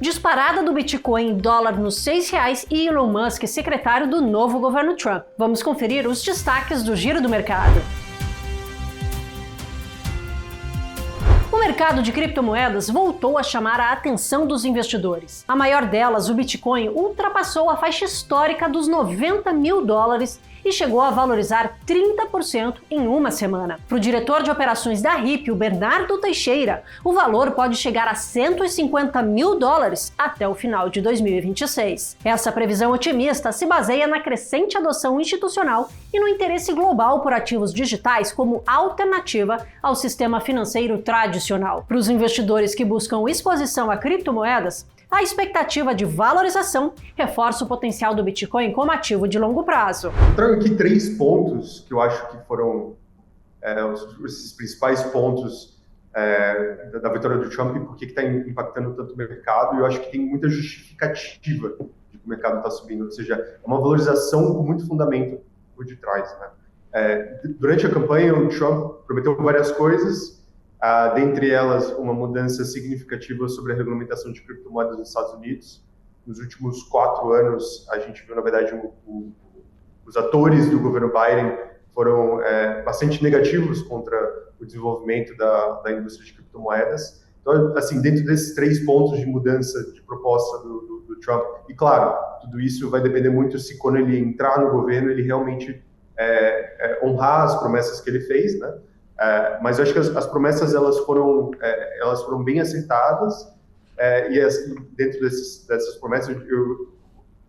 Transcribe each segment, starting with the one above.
Disparada do Bitcoin, dólar nos R$6 e Elon Musk, secretário do novo governo Trump. Vamos conferir os destaques do Giro do Mercado. O mercado de criptomoedas voltou a chamar a atenção dos investidores. A maior delas, o Bitcoin, ultrapassou a faixa histórica dos $90 mil e chegou a valorizar 30% em uma semana. Para o diretor de operações da RIP, o Bernardo Teixeira, o valor pode chegar a $150 mil até o final de 2026. Essa previsão otimista se baseia na crescente adoção institucional e no interesse global por ativos digitais como alternativa ao sistema financeiro tradicional. Para os investidores que buscam exposição a criptomoedas, a expectativa de valorização reforça o potencial do Bitcoin como ativo de longo prazo. Eu trago aqui 3 pontos que eu acho que foram os principais pontos da vitória do Trump e por que está impactando tanto o mercado. E eu acho que tem muita justificativa de que o mercado está subindo, ou seja, é uma valorização com muito fundamento por detrás, né? Durante a campanha, o Trump prometeu várias coisas. Dentre elas, uma mudança significativa sobre a regulamentação de criptomoedas nos Estados Unidos. Nos últimos 4 anos, a gente viu, na verdade, os atores do governo Biden foram bastante negativos contra o desenvolvimento da indústria de criptomoedas. Então, assim, dentro desses 3 pontos de mudança de proposta do Trump, e claro, tudo isso vai depender muito se quando ele entrar no governo, ele realmente honrar as promessas que ele fez, né? Mas eu acho que as promessas elas foram bem acertadas dentro dessas promessas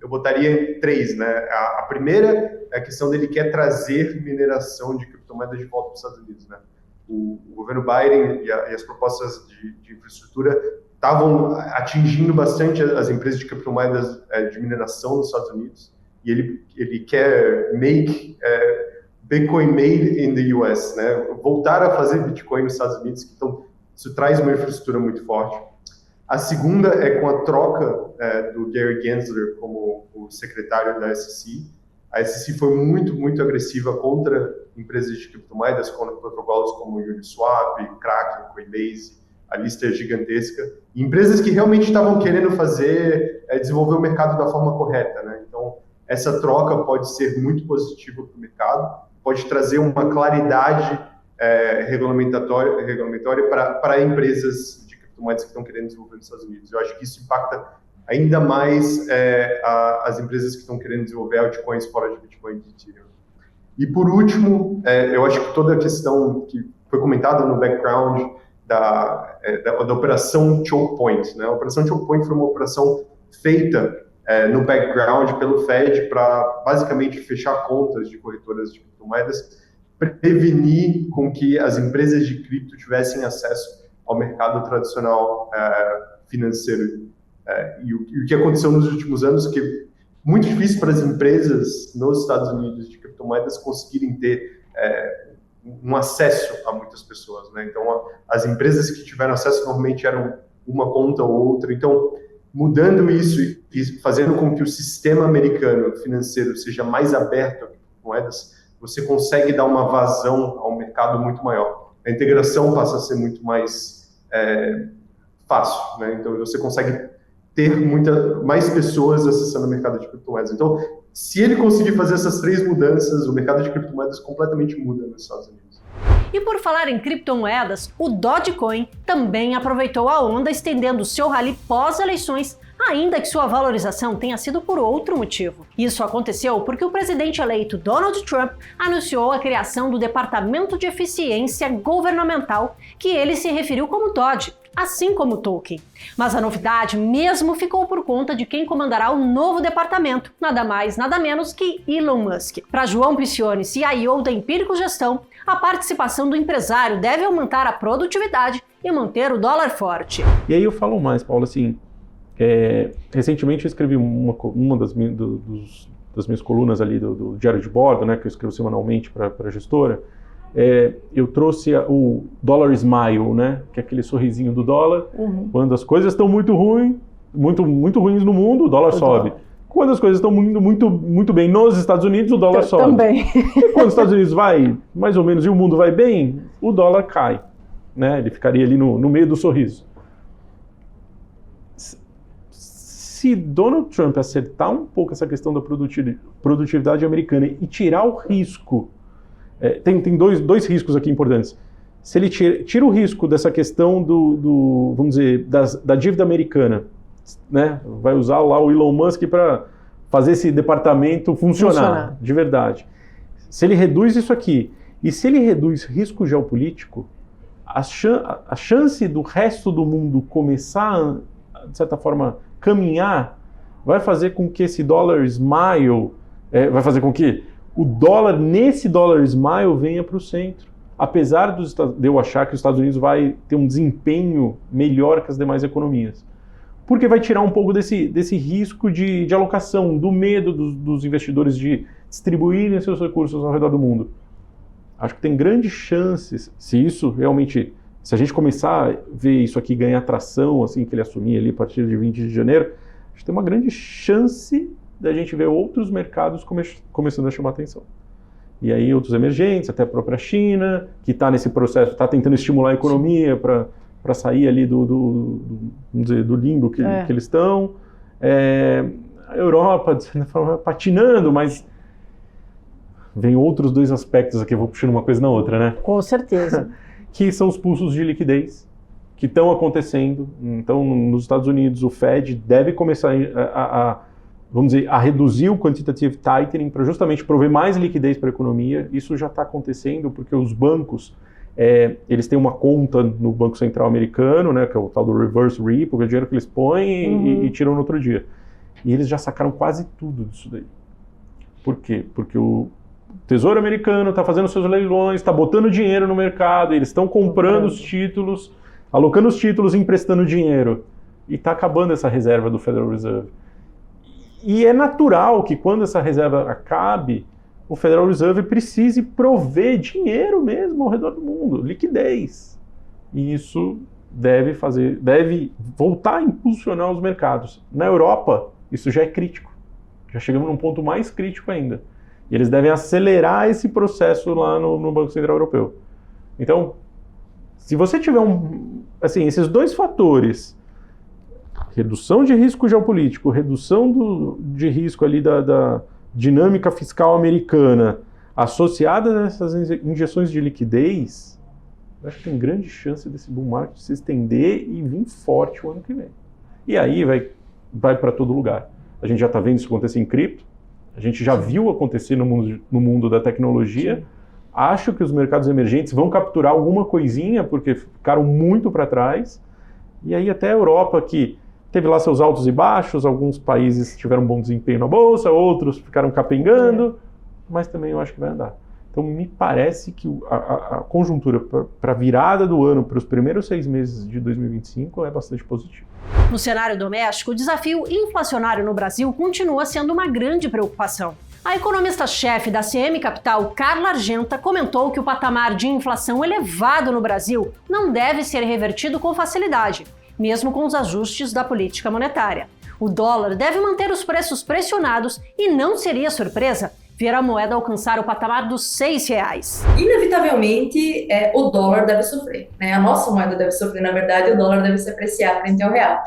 eu botaria em 3, né? A primeira é a questão dele quer trazer mineração de criptomoedas de volta para os Estados Unidos, né? O governo Biden e as propostas de infraestrutura estavam atingindo bastante as empresas de criptomoedas de mineração nos Estados Unidos e ele quer make Bitcoin made in the US, né? Voltar a fazer Bitcoin nos Estados Unidos, então isso traz uma infraestrutura muito forte. A segunda é com a troca do Gary Gensler como o secretário da SEC. A SEC foi muito, muito agressiva contra empresas de criptomoedas, contra protocolos como Uniswap, Kraken, Coinbase, a lista é gigantesca. E empresas que realmente estavam querendo desenvolver o mercado da forma correta, né? Então, essa troca pode ser muito positiva para o mercado, pode trazer uma claridade regulamentória para empresas de criptomoedas que estão querendo desenvolver nos Estados Unidos. Eu acho que isso impacta ainda mais as empresas que estão querendo desenvolver altcoins fora de Bitcoin e de Ethereum. E por último, eu acho que toda a questão que foi comentada no background da operação Choke Point, né? A operação Choke Point foi uma operação feita no background pelo Fed para basicamente fechar contas de corretoras de criptomoedas, prevenir com que as empresas de cripto tivessem acesso ao mercado tradicional financeiro. E o que aconteceu nos últimos anos que é muito difícil para as empresas nos Estados Unidos de criptomoedas conseguirem ter um acesso a muitas pessoas, né? Então, as empresas que tiveram acesso normalmente eram uma conta ou outra. Então, mudando isso e fazendo com que o sistema americano financeiro seja mais aberto a criptomoedas, você consegue dar uma vazão ao mercado muito maior. A integração passa a ser muito mais fácil, né? Então, você consegue ter mais pessoas acessando o mercado de criptomoedas. Então, se ele conseguir fazer essas 3 mudanças, o mercado de criptomoedas completamente muda nos Estados Unidos. E por falar em criptomoedas, o Dogecoin também aproveitou a onda, estendendo seu rally pós-eleições, ainda que sua valorização tenha sido por outro motivo. Isso aconteceu porque o presidente eleito Donald Trump anunciou a criação do Departamento de Eficiência Governamental, que ele se referiu como DOGE, assim como Tolkien. Mas a novidade mesmo ficou por conta de quem comandará o novo departamento, nada mais, nada menos que Elon Musk. Para João Piccioni, CIO da Empírico Gestão, a participação do empresário deve aumentar a produtividade e manter o dólar forte. E aí eu falo mais, Paulo, assim, recentemente eu escrevi uma das minhas colunas ali do Diário de Bordo, né, que eu escrevo semanalmente para a gestora. Eu trouxe o Dollar Smile, né, que é aquele sorrisinho do dólar. Quando as coisas estão muito ruins no mundo, o dólar sobe. Quando as coisas estão muito bem nos Estados Unidos, o dólar sobe. Também. E quando os Estados Unidos vai mais ou menos e o mundo vai bem, o dólar cai, né? Ele ficaria ali no meio do sorriso. se Donald Trump acertar um pouco essa questão da produtividade americana e tirar o risco, tem dois riscos aqui importantes. Se ele tira o risco dessa questão vamos dizer, da dívida americana, né? Vai usar lá o Elon Musk para fazer esse departamento funcionar de verdade. Se ele reduz isso aqui, e se ele reduz risco geopolítico, a chance do resto do mundo começar, de certa forma, caminhar, vai fazer com que esse dólar smile, vai fazer com que o dólar, nesse dólar smile, venha para o centro. Apesar de eu achar que os Estados Unidos vai ter um desempenho melhor que as demais economias. Porque vai tirar um pouco desse risco de alocação, do medo dos investidores de distribuírem seus recursos ao redor do mundo. Acho que tem grandes chances, se a gente começar a ver isso aqui ganhar tração, assim que ele assumir ali a partir de 20 de janeiro, acho que tem uma grande chance da gente ver outros mercados começando a chamar atenção. E aí outros emergentes, até a própria China, que está nesse processo, está tentando estimular a economia para sair ali vamos dizer, do limbo que eles estão. A Europa, de certa forma, patinando, mas vem outros dois aspectos aqui, eu vou puxando uma coisa na outra, né? Com certeza. Que são os pulsos de liquidez que estão acontecendo. Então, nos Estados Unidos, o Fed deve começar vamos dizer, a reduzir o quantitative tightening para justamente prover mais liquidez para a economia. Isso já está acontecendo porque os bancos, eles têm uma conta no Banco Central americano, né, que é o tal do reverse repo, que é o dinheiro que eles põem e tiram no outro dia. E eles já sacaram quase tudo disso daí. Por quê? Porque o Tesouro americano está fazendo seus leilões, está botando dinheiro no mercado, eles estão comprando os títulos, alocando os títulos e emprestando dinheiro. E está acabando essa reserva do Federal Reserve. E é natural que quando essa reserva acabe, o Federal Reserve precise prover dinheiro mesmo ao redor do mundo, liquidez. E isso deve voltar a impulsionar os mercados. Na Europa, isso já é crítico. Já chegamos num ponto mais crítico ainda. E eles devem acelerar esse processo lá no Banco Central Europeu. Então, se você tiver esses dois fatores, redução de risco geopolítico, redução de risco ali da dinâmica fiscal americana, associada a essas injeções de liquidez, eu acho que tem grande chance desse bull market se estender e vir forte o ano que vem. E aí vai para todo lugar. A gente já está vendo isso acontecer em cripto, a gente já viu acontecer no mundo da tecnologia. Sim. Acho que os mercados emergentes vão capturar alguma coisinha, porque ficaram muito para trás. E aí até a Europa, que teve lá seus altos e baixos, alguns países tiveram um bom desempenho na bolsa, outros ficaram capengando, mas também eu acho que vai andar. Então me parece que a conjuntura para a virada do ano, para os primeiros 6 meses de 2025, é bastante positiva. No cenário doméstico, o desafio inflacionário no Brasil continua sendo uma grande preocupação. A economista-chefe da CM Capital, Carla Argenta, comentou que o patamar de inflação elevado no Brasil não deve ser revertido com facilidade, mesmo com os ajustes da política monetária. O dólar deve manter os preços pressionados e não seria surpresa ver a moeda alcançar o patamar dos R$6. Inevitavelmente, o dólar deve sofrer, né? A nossa moeda deve sofrer, na verdade, o dólar deve se apreciar frente ao real.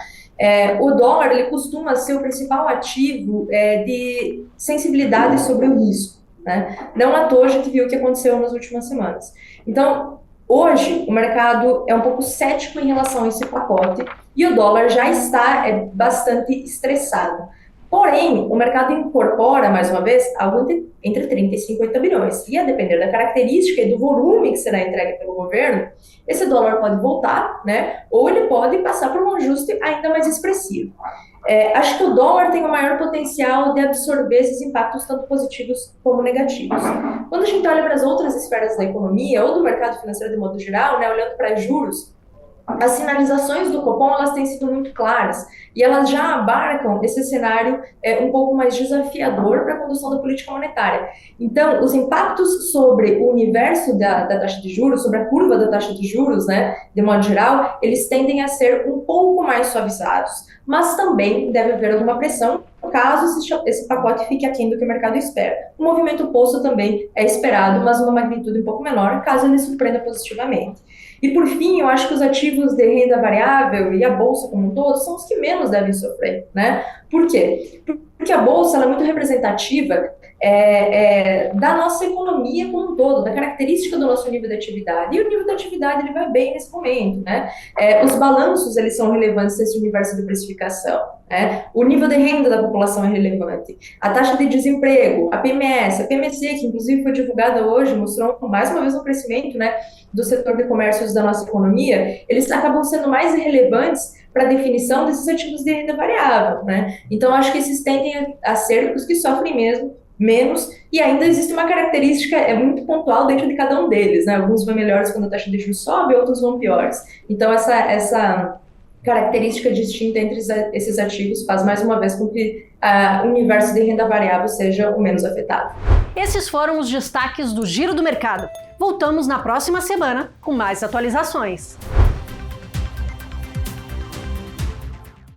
O dólar ele costuma ser o principal ativo de sensibilidade sobre o risco, né? Não à toa a gente viu o que aconteceu nas últimas semanas. Então, hoje, o mercado é um pouco cético em relação a esse pacote e o dólar já está bastante estressado. Porém, o mercado incorpora, mais uma vez, algo entre 30 e 50 bilhões. E a depender da característica e do volume que será entregue pelo governo, esse dólar pode voltar, né? Ou ele pode passar por um ajuste ainda mais expressivo. Acho que o dólar tem o maior potencial de absorver esses impactos, tanto positivos como negativos. Quando a gente olha para as outras esferas da economia ou do mercado financeiro de modo geral, né, olhando para juros, as sinalizações do Copom elas têm sido muito claras e elas já abarcam esse cenário um pouco mais desafiador para a condução da política monetária. Então, os impactos sobre o universo da taxa de juros, sobre a curva da taxa de juros, né, de modo geral, eles tendem a ser um pouco mais suavizados, mas também deve haver alguma pressão caso esse pacote fique aquém do que o mercado espera. O movimento oposto também é esperado, mas uma magnitude um pouco menor, caso ele surpreenda positivamente. E por fim, eu acho que os ativos de renda variável e a bolsa como um todo são os que menos devem sofrer, né? Por quê? Porque a bolsa ela é muito representativa da nossa economia como um todo, da característica do nosso nível de atividade. E o nível de atividade ele vai bem nesse momento, né? Os balanços eles são relevantes nesse universo de precificação, né? O nível de renda da população é relevante. A taxa de desemprego, a PMS, a PMC, que inclusive foi divulgada hoje, mostrou mais uma vez um crescimento, né, do setor de comércios da nossa economia, eles acabam sendo mais relevantes para a definição desses ativos de renda variável, né? Então, acho que esses tendem a ser os que sofrem menos, e ainda existe uma característica muito pontual dentro de cada um deles, né? Alguns vão melhores quando a taxa de juros sobe, outros vão piores. Então, essa característica distinta entre esses ativos faz, mais uma vez, com que o universo de renda variável seja o menos afetado. Esses foram os destaques do Giro do Mercado. Voltamos na próxima semana com mais atualizações.